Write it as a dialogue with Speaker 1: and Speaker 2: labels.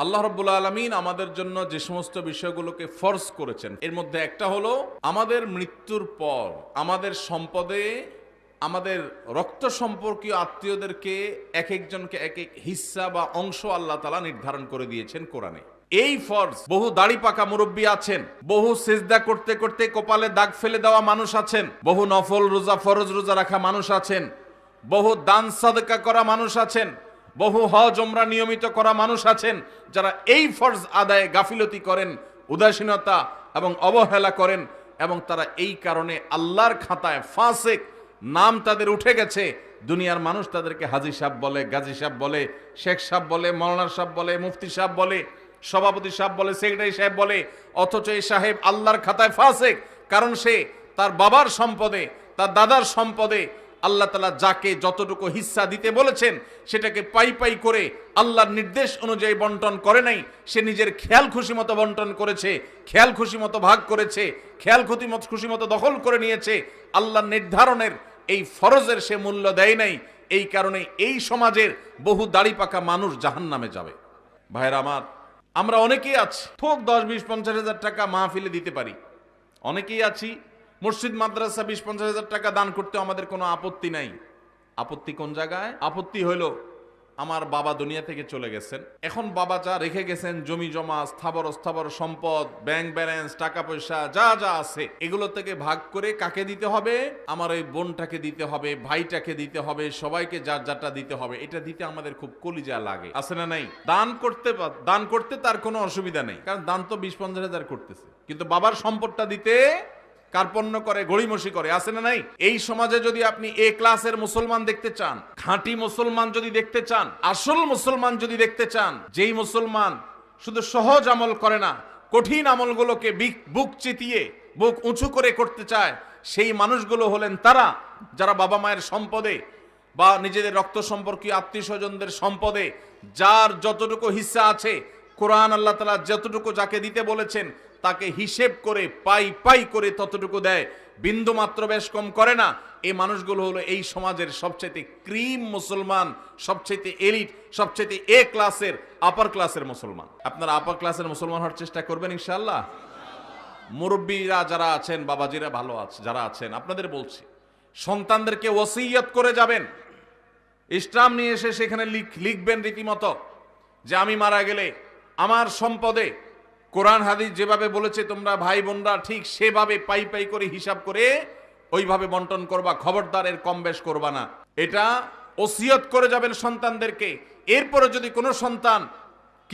Speaker 1: আল্লাহ রাব্বুল আলামিন আমাদের জন্য যে সমস্ত বিষয়গুলোকে ফরজ করেছেন এর মধ্যে একটা হলো আমাদের মৃত্যুর পর আমাদের সম্পদে আমাদের রক্ত সম্পর্কীয় আত্মীয়দেরকে এক একজনকে এক এক হিস্সা বা অংশ আল্লাহ তাআলা নির্ধারণ করে দিয়েছেন কোরআনে। এই ফরজ বহু দাড়ি পাকা মুরব্বী আছেন, বহু সিজদা করতে করতে কপালে দাগ ফেলে দেওয়া মানুষ আছেন, বহু নফল রোজা ফরজ রোজা রাখা মানুষ আছেন, বহু দান সাদকা করা মানুষ আছেন, বহু হজ ওমরা নিয়মিত করা মানুষ আছেন, যারা এই ফরজ আদায়ে গাফিলতি করেন, উদাসীনতা এবং অবহেলা করেন, এবং তারা এই কারণে আল্লাহর খাতায় ফাসিক নাম তাদের উঠে গেছে। দুনিয়ার মানুষ তাদেরকে হাজী সাহেব বলে, গাজী সাহেব বলে, শেখ সাহেব বলে, মৌলানা সাহেব বলে, মুফতি সাহেব বলে, সভাপতি সাহেব বলে, সেক্রেটারি সাহেব বলে, অথচ এই সাহেব আল্লাহর খাতায় ফাসিক। কারণ সে তার বাবার সম্পদে, তার দাদার সম্পদে আল্লাহ তাআলা যাকে যতটুকু হিস্সা দিতে বলেছেন সেটাকে পাই পাই করে আল্লাহর নির্দেশ অনুযায়ী বন্টন করে নাই। সে নিজের খেয়াল খুশি মতো বন্টন করেছে, খেয়াল খুশি মতো ভাগ করেছে, খেয়াল খুশি মতো দখল করে নিয়েছে। আল্লাহর নির্ধারণের এই ফরজের সে মূল্য দেয় নাই। এই কারণে এই সমাজের বহু দাড়ি পাকা মানুষ জাহান্নামে যাবে। ভাইরা আমার, আমরা অনেকেই আছি থোক 10, 20, 50 হাজার টাকা মাহফিলে দিতে পারি। অনেকেই আছি মসজিদ মাদ্রাসা 20-50 হাজার টাকা দান করতে আমাদের কোনো আপত্তি নাই। আপত্তি কোন জায়গায়? আপত্তি হইল আমার বাবা দুনিয়া থেকে চলে গেছেন, এখন বাবা যা রেখে গেছেন জমি জমা স্থাবর অস্থাবর সম্পদ, ব্যাংক ব্যালেন্স, টাকা পয়সা যা যা আছে এগুলো থেকে ভাগ করে কাকে দিতে হবে? আমার ওই বোনটাকে দিতে হবে, ভাইটাকে দিতে হবে, সবাইকে যার যারটা দিতে হবে। এটা দিতে আমাদের খুব কলিজা লাগে, আছে না নাই? দান করতে তার কোনো অসুবিধা নেই, কারণ দান তো 20-50 হাজার করতেছে, কিন্তু বাবার সম্পদটা দিতে কার্পণ্য করে, গড়িমসি করে, আছে না নাই? এই সমাজে যদি আপনি এ ক্লাসের মুসলমান দেখতে চান, খাঁটি মুসলমান যদি দেখতে চান, আসল মুসলমান যদি দেখতে চান, যেই মুসলমান শুধু সহজ আমল করে না, কঠিন আমলগুলোকে বুক চিতিয়ে বুক উঁচু করে করতে চায়, সেই মানুষগুলো হলেন তারা যারা বাবা মায়ের সম্পদে বা নিজেদের রক্ত সম্পর্কীয় আত্মীয় স্বজনদের সম্পদে যার যতটুকু হিস্সা আছে, কোরআন আল্লাহ তাআলা যতটুকু যাকে দিতে বলেছেন তাকে হিসেব করে পাই পাই করে ততটুকু দেয়, বিন্দু মাত্র বেশ কম করে না। এই মানুষগুলো হলো এই সমাজের সবচেয়ে ক্রিম মুসলমান, সবচেয়ে এলিট, সবচেয়ে এ ক্লাসের, আপার ক্লাসের মুসলমান। আপনারা আপার ক্লাসের মুসলমান হওয়ার চেষ্টা করবেন ইনশাআল্লাহ। মুরব্বীরা যারা আছেন, বাবাজিরা ভালো আছে যারা আছেন, আপনাদের বলছি সন্তানদেরকে ওসিয়ত করে যাবেন, ইসলাম নিয়ে এসে সেখানে লিখবেন রীতিমতো যে আমি মারা গেলে আমার সম্পদে কোরআন হাদিস যেভাবে বলেছে তোমরা ভাই বোনরা ঠিক সেভাবে পাই পাই করে হিসাব করে ওইভাবে বন্টন করবা, খবরদার এর কম বেশ করবা না। এটা ওসিয়ত করে যাবেন সন্তানদেরকে। এরপরে যদি কোনো সন্তান